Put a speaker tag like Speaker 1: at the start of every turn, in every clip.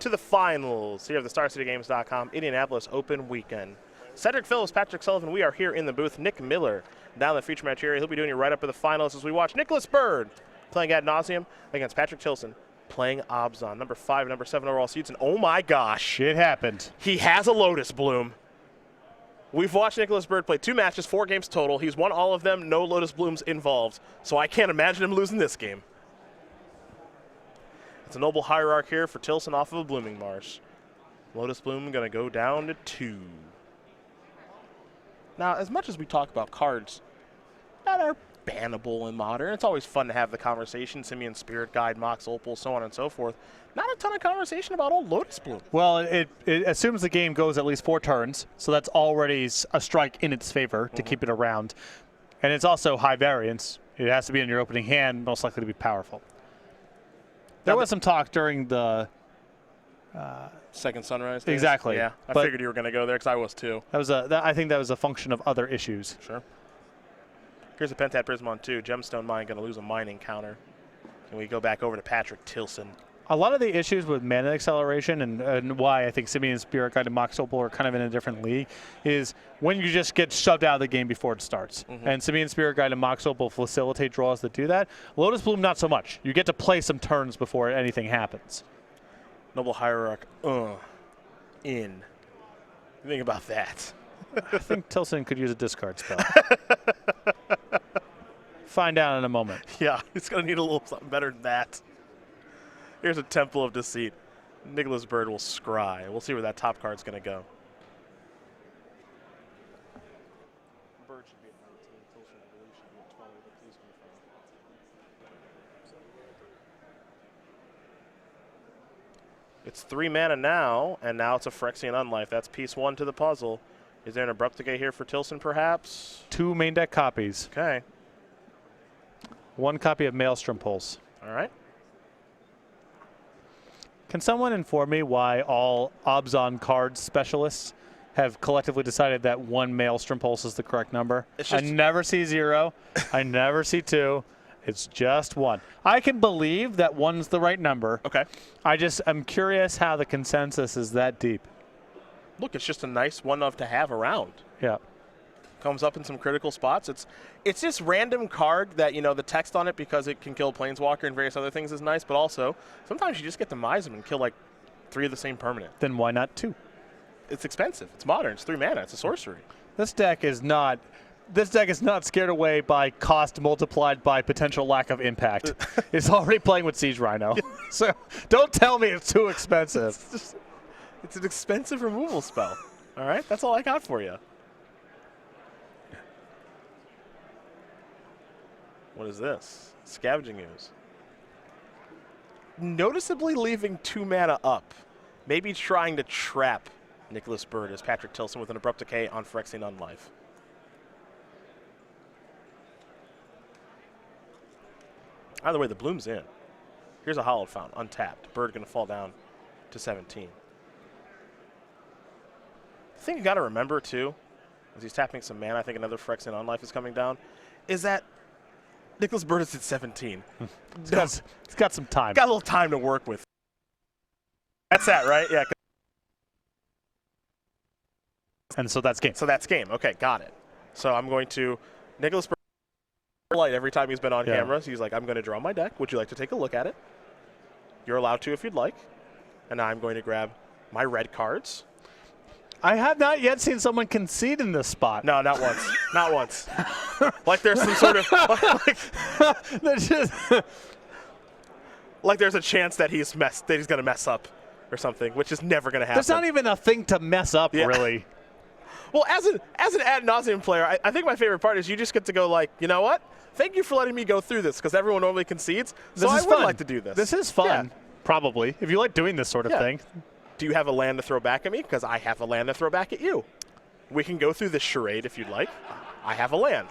Speaker 1: to the finals here of the StarCityGames.com Indianapolis Open Weekend. Cedric Phillips, Patrick Sullivan, we are here in the booth. Nick Miller down in the feature match area. He'll be doing your write-up of the finals as we watch Nicholas Byrd playing ad nauseum against Patrick Tilson playing Obzon. Number 5, number 7 overall seeds. And oh my gosh.
Speaker 2: It happened.
Speaker 1: He has a Lotus Bloom. We've watched Nicholas Byrd play 2 matches, 4 games total. He's won all of them, no Lotus Blooms involved. So I can't imagine him losing this game. It's a noble hierarch here for Tilson off of a Blooming Marsh. Lotus Bloom going to go down to 2. Now, as much as we talk about cards that are bannable in Modern, it's always fun to have the conversation. Simian, Spirit Guide, Mox Opal, so on and so forth. Not a ton of conversation about old Lotus Bloom.
Speaker 2: Well, it assumes the game goes at least 4 turns, so that's already a strike in its favor to keep it around. And it's also high variance. It has to be in your opening hand, most likely to be powerful. There was some talk during the
Speaker 1: Second Sunrise days?
Speaker 2: Exactly.
Speaker 1: Yeah, I figured you were going to go there because I was too.
Speaker 2: I think that was a function of other issues.
Speaker 1: Sure. Here's a Pentat Prismon 2. Gemstone Mine going to lose a mining counter. And we go back over to Patrick Tilson.
Speaker 2: A lot of the issues with mana acceleration and why I think Simian, Spirit Guide, and Mox Opal are kind of in a different league is when you just get shoved out of the game before it starts. And Simian, Spirit Guide, and Mox Opal facilitate draws that do that. Lotus Bloom, not so much. You get to play some turns before anything happens.
Speaker 1: Noble Hierarch, in. Think about that.
Speaker 2: I think Tilson could use a discard spell. Find out in a moment.
Speaker 1: Yeah, he's going to need a little something better than that. Here's a Temple of Deceit. Nicholas Byrd will scry. We'll see where that top card's going to go. Byrd should be at 19. Tilson, I believe, should be at 20, but please confirm. It's 3 mana now, and now it's a Phyrexian Unlife. That's piece 1 to the puzzle. Is there an Abrupt Decay here for Tilson, perhaps?
Speaker 2: 2 main deck copies.
Speaker 1: Okay.
Speaker 2: 1 copy of Maelstrom Pulse.
Speaker 1: All right.
Speaker 2: Can someone inform me why all Obzon card specialists have collectively decided that 1 Maelstrom Pulse is the correct number? I never see 0. I never see 2. It's just 1. I can believe that 1's the right number.
Speaker 1: Okay.
Speaker 2: I'm curious how the consensus is that deep.
Speaker 1: Look, it's just a nice one of to have around.
Speaker 2: Yeah.
Speaker 1: Comes up in some critical spots. It's this random card that, you know, the text on it because it can kill Planeswalker and various other things is nice, but also sometimes you just get to Mize them and kill like 3 of the same permanent.
Speaker 2: Then why not 2?
Speaker 1: It's expensive. It's modern. It's 3 mana. It's a sorcery.
Speaker 2: This deck is not scared away by cost multiplied by potential lack of impact. It's already playing with Siege Rhino. So don't tell me it's too expensive.
Speaker 1: It's an expensive removal spell. All right? That's all I got for you. What is this? Scavenging Ooze. Noticeably leaving 2 mana up. Maybe trying to trap Nicholas Byrd as Patrick Tilson with an Abrupt Decay on Phyrexian Unlife. Either way, the Bloom's in. Here's a Hallowed Fountain, untapped. Byrd going to fall down to 17. The thing you got to remember, too, as he's tapping some mana, I think another Phyrexian Unlife is coming down, is that Nicholas Byrd is at 17.
Speaker 2: He's got some time.
Speaker 1: Got a little time to work with. That's that, right? Yeah.
Speaker 2: And so that's game.
Speaker 1: So that's game. Okay, got it. So I'm going to Nicholas Byrd light every time he's been on camera. So he's like, I'm going to draw my deck. Would you like to take a look at it? You're allowed to if you'd like. And now I'm going to grab my red cards.
Speaker 2: I have not yet seen someone concede in this spot.
Speaker 1: No, not once. Not once. Like there's some sort of like there's a chance that he's going to mess up or something, which is never going to happen.
Speaker 2: There's not even a thing to mess up, really.
Speaker 1: Well, as an ad nauseum player, I think my favorite part is you just get to go like, you know what? Thank you for letting me go through this because everyone normally concedes. So I would like to do this.
Speaker 2: This is fun, probably, if you like doing this sort of thing.
Speaker 1: Do you have a land to throw back at me? Because I have a land to throw back at you. We can go through this charade if you'd like. I have a land.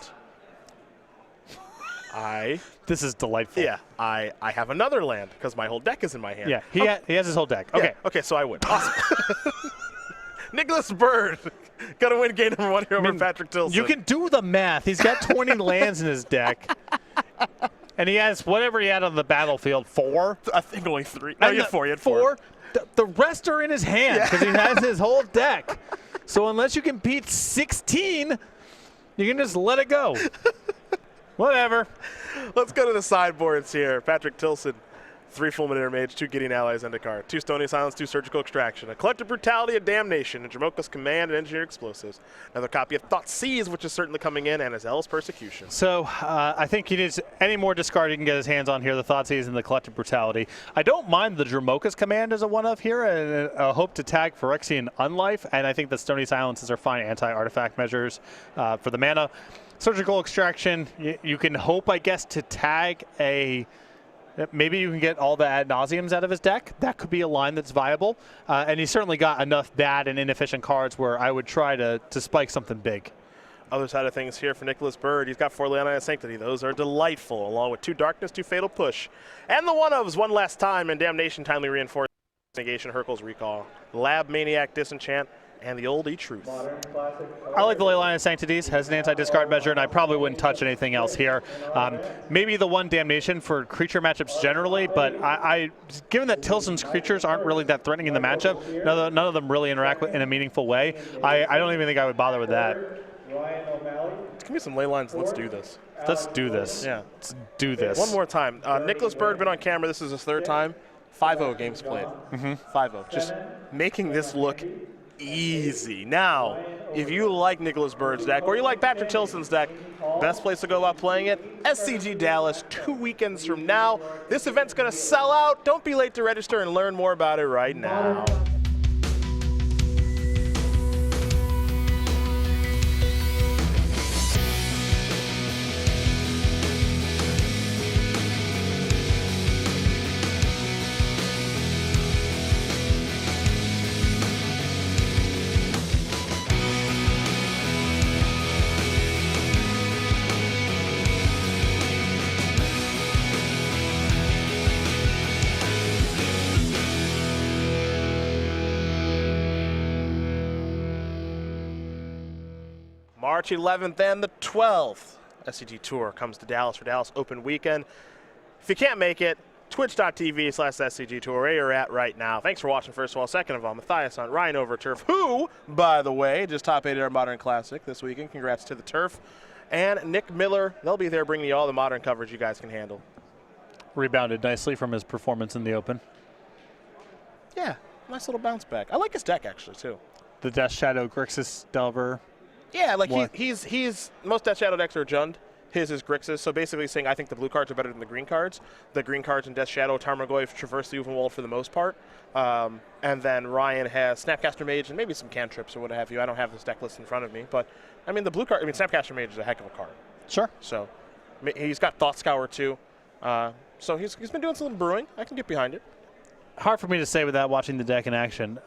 Speaker 2: This is delightful.
Speaker 1: Yeah. I have another land because my whole deck is in my hand.
Speaker 2: Yeah, he has his whole deck. Okay.
Speaker 1: Yeah. Okay, so I win. Awesome. Nicholas Byrd going to win game number 1 here over Patrick Tilson.
Speaker 2: You can do the math. He's got 20 lands in his deck. And he has whatever he had on the battlefield, 4?
Speaker 1: I think only 3. No, you had 4. You had 4.
Speaker 2: The rest are in his hand because he has his whole deck. So unless you can beat 16, you can just let it go. Whatever.
Speaker 1: Let's go to the sideboards here. Patrick Tilson, 3 Fulminate Intermage, 2 Gideon Allies, end of card. 2 Stony Silence, 2 Surgical Extraction. A Collective Brutality, a Damnation, and Jamoka's Command and Engineered Explosives. Another copy of Thoughtseize, which is certainly coming in, and a Zealous Persecution.
Speaker 2: So I think he needs any more discard he can get his hands on here, the Thoughtseize and the Collective Brutality. I don't mind the Jamoka's Command as a one-of here, and a hope to tag Phyrexian Unlife, and I think the Stony Silences are fine anti-artifact measures for the mana. Surgical Extraction, you can hope, I guess, to tag a... Maybe you can get all the ad nauseums out of his deck. That could be a line that's viable. And he's certainly got enough bad and inefficient cards where I would try to spike something big.
Speaker 1: Other side of things here for Nicholas Byrd. He's got 4 Leonine Sanctity. Those are delightful, along with 2 Darkness, 2 Fatal Push. And the one-ofs one last time, and Damnation, Timely Reinforcement, Negation, Hurkyl's Recall, Lab Maniac, Disenchant, and the old E-Truth.
Speaker 2: I like the Leyline of Sanctities, has an anti-discard measure, and I probably wouldn't touch anything else here. Maybe the one Damnation for creature matchups generally, but given that Tilson's creatures aren't really that threatening in the matchup, none of them really interact in a meaningful way, I don't even think I would bother with that.
Speaker 1: Give me some Leylines. Let's do this.
Speaker 2: Let's do this.
Speaker 1: Yeah.
Speaker 2: Let's do this.
Speaker 1: One more time. Nicholas Byrd been on camera. This is his 3rd time. 5-0 games played. 5-0. Just making this look easy. Now, if you like Nicholas Byrd's deck or you like Patrick Tilson's deck, best place to go about playing it, SCG Dallas 2 weekends from now. This event's going to sell out. Don't be late to register and learn more about it right now. March 11th and the 12th, SCG Tour comes to Dallas for Dallas Open Weekend. If you can't make it, twitch.tv/SCG Tour, where you're at right now. Thanks for watching, first of all. Second of all, Matthias Hunt, Ryan Overturf, who, by the way, just top 8 at our Modern Classic this weekend. Congrats to the Turf. And Nick Miller, they'll be there bringing you all the Modern coverage you guys can handle.
Speaker 2: Rebounded nicely from his performance in the Open.
Speaker 1: Yeah, nice little bounce back. I like his deck, actually, too.
Speaker 2: The Death Shadow Grixis Delver.
Speaker 1: Yeah, like he's most Death Shadow decks are Jund. His is Grixis. So basically saying I think the blue cards are better than the green cards. The green cards in Death Shadow, Tarmogoyf traverse the Uvenwald for the most part. And then Ryan has Snapcaster Mage and maybe some cantrips or what have you. I don't have this deck list in front of me. But, I mean, the blue card, Snapcaster Mage is a heck of a card.
Speaker 2: Sure.
Speaker 1: So he's got Thought Scour too. So he's been doing some brewing. I can get behind it.
Speaker 2: Hard for me to say without watching the deck in action.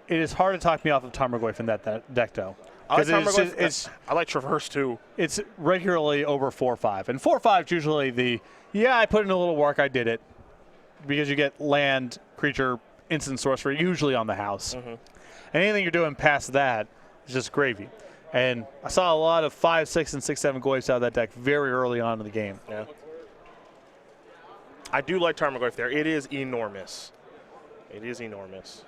Speaker 2: It is hard to talk me off of Tarmogoyf in that deck, though.
Speaker 1: I like Traverse, too.
Speaker 2: It's regularly over 4-5. And 4-5 is usually I put in a little work, I did it. Because you get land, creature, instant sorcery, usually on the house. And anything you're doing past that is just gravy. And I saw a lot of 5, 6, and 6, 7 Goyfs out of that deck very early on in the game.
Speaker 1: Yeah. I do like Tarmogoyf there. It is enormous. It is enormous.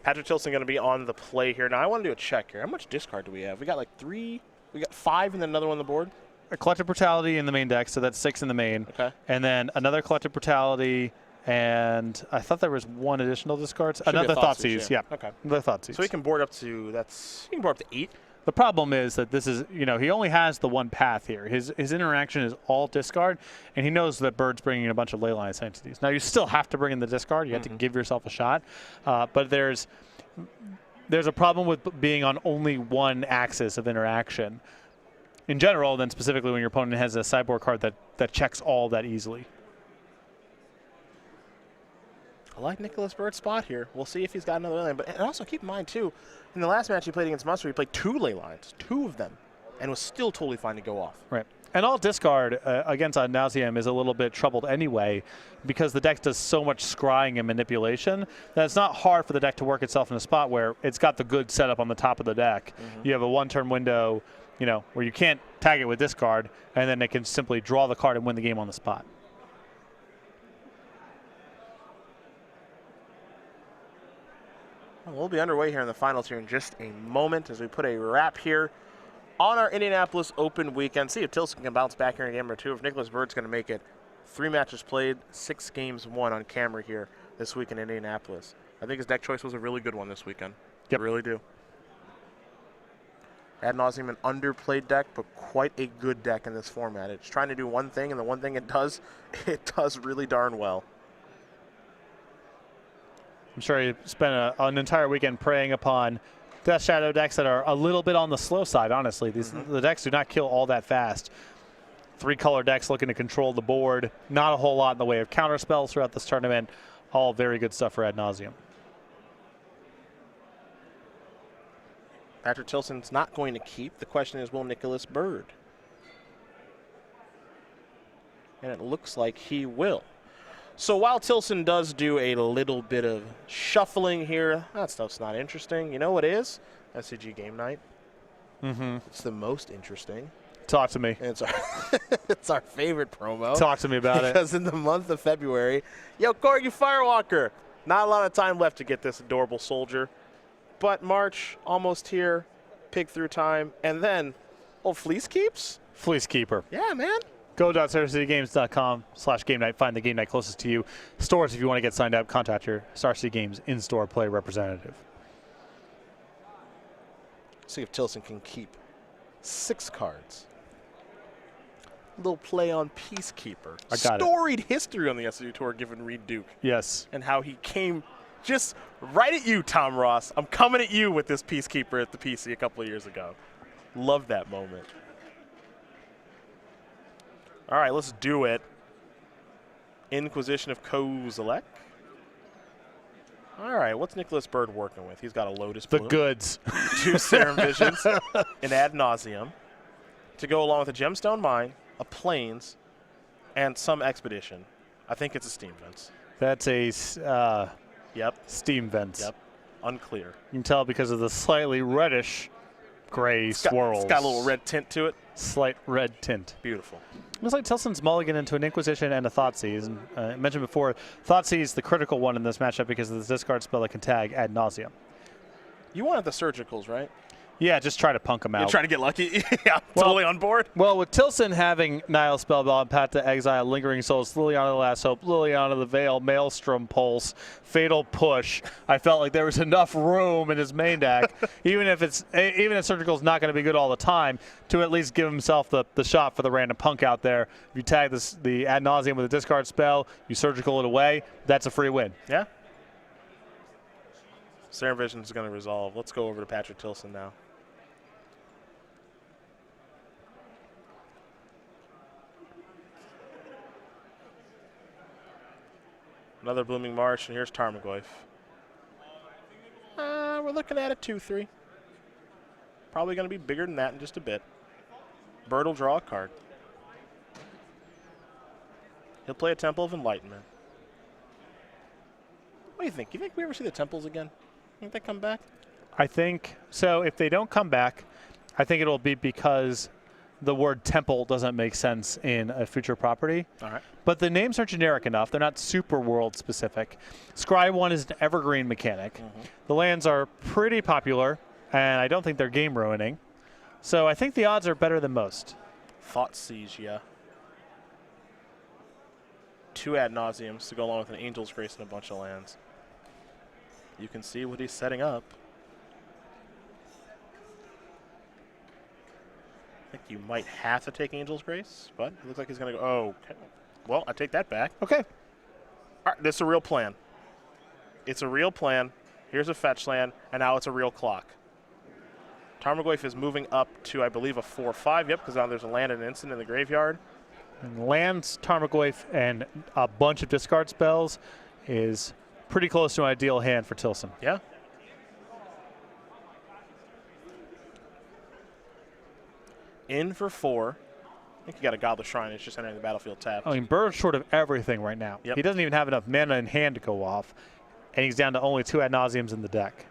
Speaker 1: Patrick Tilson going to be on the play here. Now, I want to do a check here. How much discard do we have? We got like 3. We got 5 and then another one on the board.
Speaker 2: A Collective Brutality in the main deck, so that's 6 in the main.
Speaker 1: Okay.
Speaker 2: And then another Collective Brutality, and I thought there was 1 additional discard. Another Thoughtseize, yeah.
Speaker 1: Okay.
Speaker 2: Another Thoughtseize.
Speaker 1: So he can board up to, he can board up to 8.
Speaker 2: The problem is that this is, he only has the one path here. His interaction is all discard, and he knows that Byrd's bringing in a bunch of Leyline Sanctities. Now, you still have to bring in the discard. You have to give yourself a shot. But there's a problem with being on only one axis of interaction in general, then specifically when your opponent has a sideboard card that checks all that easily.
Speaker 1: I like Nicholas Byrd's spot here. We'll see if he's got another Leyline. And also keep in mind, too, in the last match he played against Munster, he played 2 Leylines, 2 of them, and was still totally fine to go off.
Speaker 2: Right. And all discard against Ad Nauseam is a little bit troubled anyway because the deck does so much scrying and manipulation that it's not hard for the deck to work itself in a spot where it's got the good setup on the top of the deck. You have a 1-turn window, where you can't tag it with discard, and then it can simply draw the card and win the game on the spot.
Speaker 1: We'll be underway here in the finals here in just a moment as we put a wrap here on our Indianapolis Open weekend. See if Tilson can bounce back here in game or two. If Nicholas Byrd's going to make it. 3 matches played, 6 games won on camera here this week in Indianapolis. I think his deck choice was a really good one this weekend.
Speaker 2: Yep.
Speaker 1: I really do. Ad nauseum an underplayed deck, but quite a good deck in this format. It's trying to do one thing, and the one thing it does really darn well.
Speaker 2: I'm sure he spent an entire weekend preying upon Death Shadow decks that are a little bit on the slow side, honestly. The decks do not kill all that fast. 3-color decks looking to control the board. Not a whole lot in the way of counter spells throughout this tournament. All very good stuff for Ad nauseum.
Speaker 1: Patrick Tilson's not going to keep. The question is, will Nicholas Byrd? And it looks like he will. So while Tilson does do a little bit of shuffling here, that stuff's not interesting. You know what is? SCG Game Night. It's the most interesting.
Speaker 2: Talk to me.
Speaker 1: It's our, it's our favorite promo.
Speaker 2: Talk to me about it.
Speaker 1: Because in the month of February, yo, Corgi Firewalker, not a lot of time left to get this adorable soldier. But March, almost here, pig through time, and then, Fleece Keeps?
Speaker 2: Fleece Keeper.
Speaker 1: Yeah, man.
Speaker 2: Go.StarCityGames.com/game night. Find the game night closest to you. Stores, if you want to get signed up, contact your Star City Games in-store play representative.
Speaker 1: See if Tilson can keep 6 cards. Little play on Peacekeeper.
Speaker 2: I got
Speaker 1: Storied history on the SCG Tour given Reed Duke.
Speaker 2: Yes.
Speaker 1: And how he came just right at you, Tom Ross. I'm coming at you with this Peacekeeper at the PC a couple of years ago. Love that moment. All right, let's do it. Inquisition of Kozilek. All right, what's Nicholas Byrd working with? He's got a Lotus
Speaker 2: The
Speaker 1: Bloom,
Speaker 2: goods.
Speaker 1: 2 Serum Visions, an Ad nauseum to go along with a Gemstone Mine, a Plains, and some Expedition. I think it's a Steam Vents.
Speaker 2: That's a
Speaker 1: Yep.
Speaker 2: Steam Vents.
Speaker 1: Yep. Unclear.
Speaker 2: You can tell because of the slightly reddish gray swirls.
Speaker 1: It's got a little red tint to it.
Speaker 2: Slight red tint.
Speaker 1: Beautiful.
Speaker 2: Looks like Tilson's mulligan into an Inquisition and a Thoughtseize. And I mentioned before, Thoughtseize the critical one in this matchup because of the discard spell that can tag Ad nauseum.
Speaker 1: You wanted the Surgicals, right?
Speaker 2: Yeah, just try to punk him out.
Speaker 1: You're trying to get lucky? Yeah, totally on board.
Speaker 2: Well, with Tilson having Nihil Spellbound, Path to Exile, Lingering Souls, Liliana the Last Hope, Liliana the Veil, Maelstrom Pulse, Fatal Push, I felt like there was enough room in his main deck, even if Surgical's not going to be good all the time, to at least give himself the shot for the random punk out there. If you tag the Ad nauseum with a discard spell, you Surgical it away, that's a free win.
Speaker 1: Yeah. Serum Vision is going to resolve. Let's go over to Patrick Tilson now. Another Blooming March, and here's Tarmogoyf. We're looking at a 2-3. Probably going to be bigger than that in just a bit. Byrd will draw a card. He'll play a Temple of Enlightenment. What do you think? Do you think we ever see the Temples again? Think they come back?
Speaker 2: I think so. If they don't come back, I think it'll be because the word temple doesn't make sense in a future property.
Speaker 1: All right.
Speaker 2: But the names are generic enough. They're not super world specific. Scry 1 is an evergreen mechanic. The lands are pretty popular, and I don't think they're game ruining. So I think the odds are better than most.
Speaker 1: Thoughtseize, yeah. 2 Ad nauseums to go along with an Angel's Grace and a bunch of lands. You can see what he's setting up. I think you might have to take Angel's Grace, but it looks like he's going to go, oh, okay. Well, I take that back.
Speaker 2: Okay.
Speaker 1: All right, this is a real plan. It's a real plan. Here's a fetch land, and now it's a real clock. Tarmogoyf is moving up to, I believe, a 4-5. Yep, because now there's a land and an instant in the graveyard.
Speaker 2: And lands, Tarmogoyf, and a bunch of discard spells is pretty close to an ideal hand for Tilson.
Speaker 1: Yeah. In for 4. I think you got a Godless Shrine. It's just entering the battlefield tapped.
Speaker 2: I mean, Byrd's short of everything right now.
Speaker 1: Yep.
Speaker 2: He doesn't even have enough mana in hand to go off, and he's down to only 2 Ad nauseums in the deck.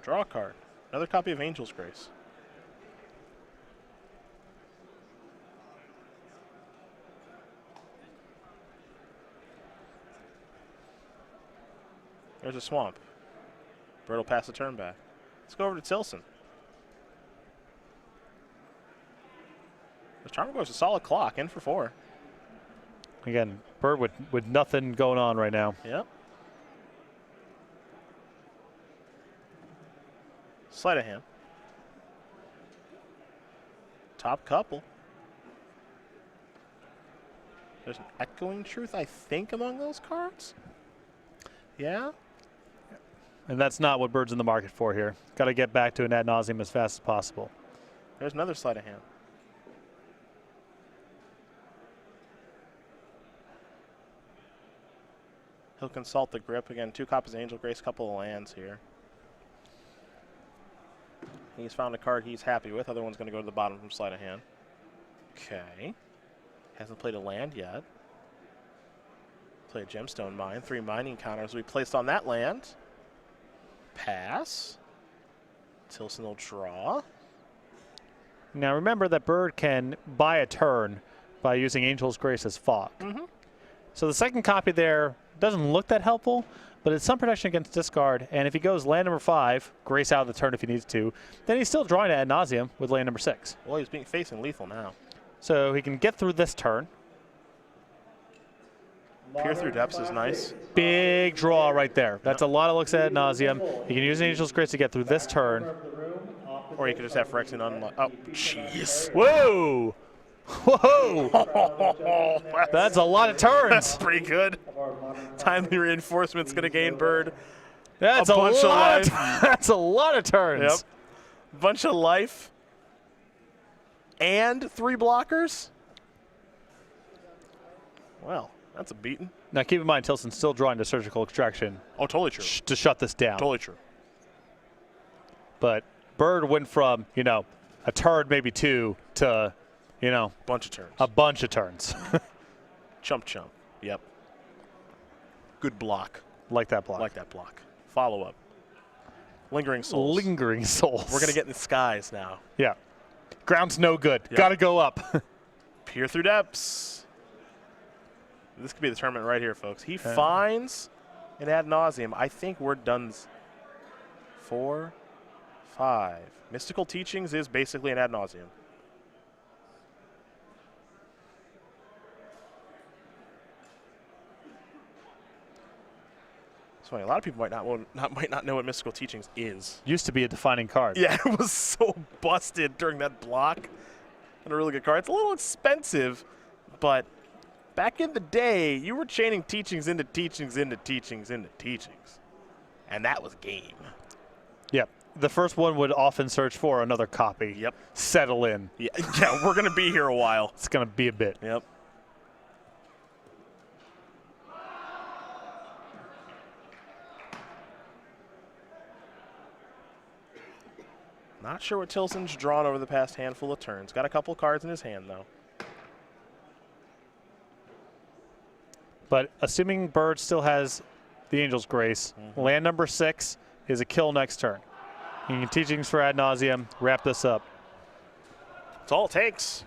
Speaker 1: Draw a card. Another copy of Angel's Grace. There's a swamp. Byrd will pass the turn back. Let's go over to Tilson. The Charmer goes a solid clock, in for 4.
Speaker 2: Again, Byrd with nothing going on right now.
Speaker 1: Yep. Sleight of hand. Top couple. There's an Echoing Truth, I think, among those cards. Yeah.
Speaker 2: And that's not what Byrd's in the market for here. Got to get back to an ad nauseum as fast as possible.
Speaker 1: There's another sleight of hand. He'll consult the grip. Again, 2 copies of Angel Grace, couple of lands here. He's found a card he's happy with. Other one's going to go to the bottom from sleight of hand. Okay. Hasn't played a land yet. Play a Gemstone Mine. 3 mining counters will be placed on that land. Pass. Tilson will draw.
Speaker 2: Now remember that Byrd can buy a turn by using Angel's Grace as fog. So the second copy there doesn't look that helpful, but it's some protection against discard. And if he goes land number 5, Grace out of the turn if he needs to, then he's still drawing ad nauseum with land number 6.
Speaker 1: Well, he's being facing lethal now.
Speaker 2: So he can get through this turn.
Speaker 1: Peer through depths is nice.
Speaker 2: Big draw right there. That's a lot of looks at ad nauseum. He can use Angel's Grace to get through this turn.
Speaker 1: Or you could just have Phyrexian unlock. Oh, jeez.
Speaker 2: Whoa! Whoa! That's a lot of turns.
Speaker 1: That's pretty good. Timely reinforcement's going to gain Byrd.
Speaker 2: That's a bunch of life. That's a lot of turns.
Speaker 1: Yep. Bunch of life. And 3 blockers? Well, that's a beating.
Speaker 2: Now keep in mind, Tilson's still drawing to surgical extraction.
Speaker 1: Oh, totally true.
Speaker 2: To shut this down.
Speaker 1: Totally true.
Speaker 2: But Byrd went from, a turn, maybe 2, to,
Speaker 1: bunch of turns.
Speaker 2: a bunch of turns.
Speaker 1: Chump. Yep. Good block.
Speaker 2: Like that block.
Speaker 1: Like that block. Follow up. Lingering Souls.
Speaker 2: Lingering Souls.
Speaker 1: We're going to get in the skies now.
Speaker 2: Yeah. Ground's no good.
Speaker 1: Yep.
Speaker 2: Got to go up.
Speaker 1: Peer through depths. This could be the tournament right here, folks. He finds an ad nauseum. I think we're done. 4, 5. Mystical Teachings is basically an ad nauseum. It's funny. A lot of people might not know what Mystical Teachings is.
Speaker 2: Used to be a defining card.
Speaker 1: Yeah, it was so busted during that block. And a really good card. It's a little expensive, but back in the day, you were chaining teachings into teachings into teachings into teachings. And that was game.
Speaker 2: Yep. The first one would often search for another copy.
Speaker 1: Yep.
Speaker 2: Settle in.
Speaker 1: Yeah, we're going to be here a while.
Speaker 2: It's going to be a bit.
Speaker 1: Yep. Not sure what Tilson's drawn over the past handful of turns. Got a couple cards in his hand, though.
Speaker 2: But assuming Byrd still has the Angel's Grace, land number 6 is a kill next turn. You can teachings for ad nauseum, wrap this up.
Speaker 1: That's all it takes.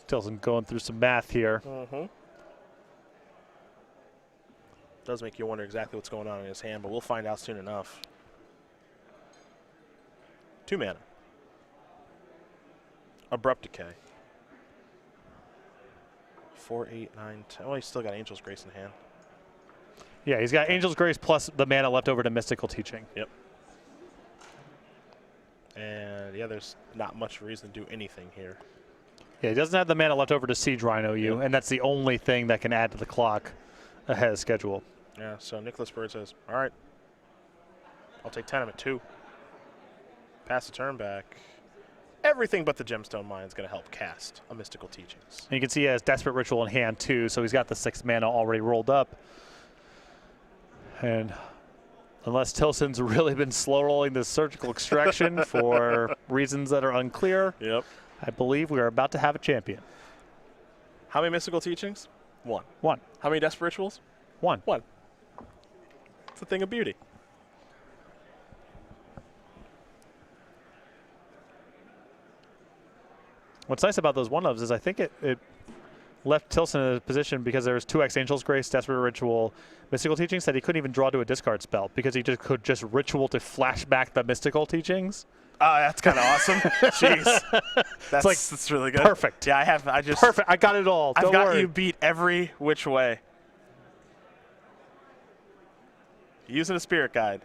Speaker 2: Tilson going through some math here.
Speaker 1: Does make you wonder exactly what's going on in his hand, but we'll find out soon enough. 2 mana. Abrupt Decay. 4, 8, 9, 10. Well, he's still got Angel's Grace in hand.
Speaker 2: Yeah, he's got Angel's Grace plus the mana left over to Mystical Teaching.
Speaker 1: Yep. And yeah, there's not much reason to do anything here.
Speaker 2: Yeah, he doesn't have the mana left over to Siege Rhino you, and that's the only thing that can add to the clock ahead of schedule.
Speaker 1: Yeah, so Nicholas Byrd says, all right, I'll take 10 of it, 2. Pass the turn back. Everything but the Gemstone Mine is going to help cast a Mystical Teachings.
Speaker 2: And you can see he has Desperate Ritual in hand too, so he's got the 6 mana already rolled up. And unless Tilson's really been slow rolling this Surgical Extraction for reasons that are unclear,
Speaker 1: Yep.
Speaker 2: I believe we are about to have a champion.
Speaker 1: How many Mystical Teachings? 1.
Speaker 2: 1.
Speaker 1: How many Desperate Rituals?
Speaker 2: 1.
Speaker 1: 1. It's a thing of beauty.
Speaker 2: What's nice about those 1-ofs is I think it left Tilson in a position because there was 2x Angel's Grace, Desperate Ritual, Mystical Teachings that he couldn't even draw to a discard spell because he could just ritual to flash back the Mystical Teachings.
Speaker 1: Oh, that's kind of awesome. Jeez. That's really good.
Speaker 2: Perfect.
Speaker 1: Yeah,
Speaker 2: Perfect. I got it all.
Speaker 1: I've
Speaker 2: Don't
Speaker 1: got
Speaker 2: worry.
Speaker 1: you beat every which way. Using a Spirit Guide.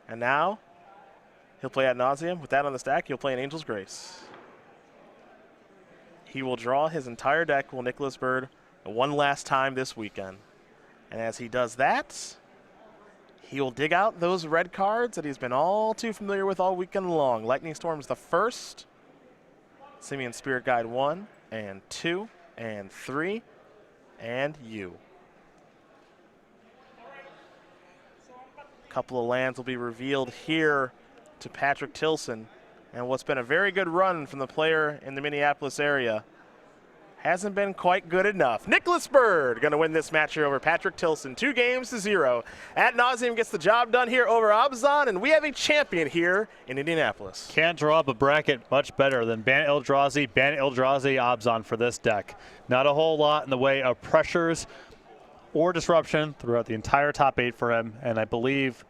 Speaker 1: And now he'll play Ad Nauseam. With that on the stack, he'll play an Angel's Grace. He will draw his entire deck, will Nicholas Byrd, one last time this weekend. And as he does that, he will dig out those red cards that he's been all too familiar with all weekend long. Lightning Storm's the first. Simeon Spirit Guide 1 and 2 and 3 and you. A couple of lands will be revealed here to Patrick Tilson. And what's been a very good run from the player in the Minneapolis area hasn't been quite good enough. Nicholas Byrd going to win this match here over Patrick Tilson, 2-0. Ad Nauseam gets the job done here over Abzan, and we have a champion here in Indianapolis.
Speaker 2: Can't draw up a bracket much better than Ban Eldrazi, Abzan for this deck. Not a whole lot in the way of pressures or disruption throughout the entire top 8 for him, and I believe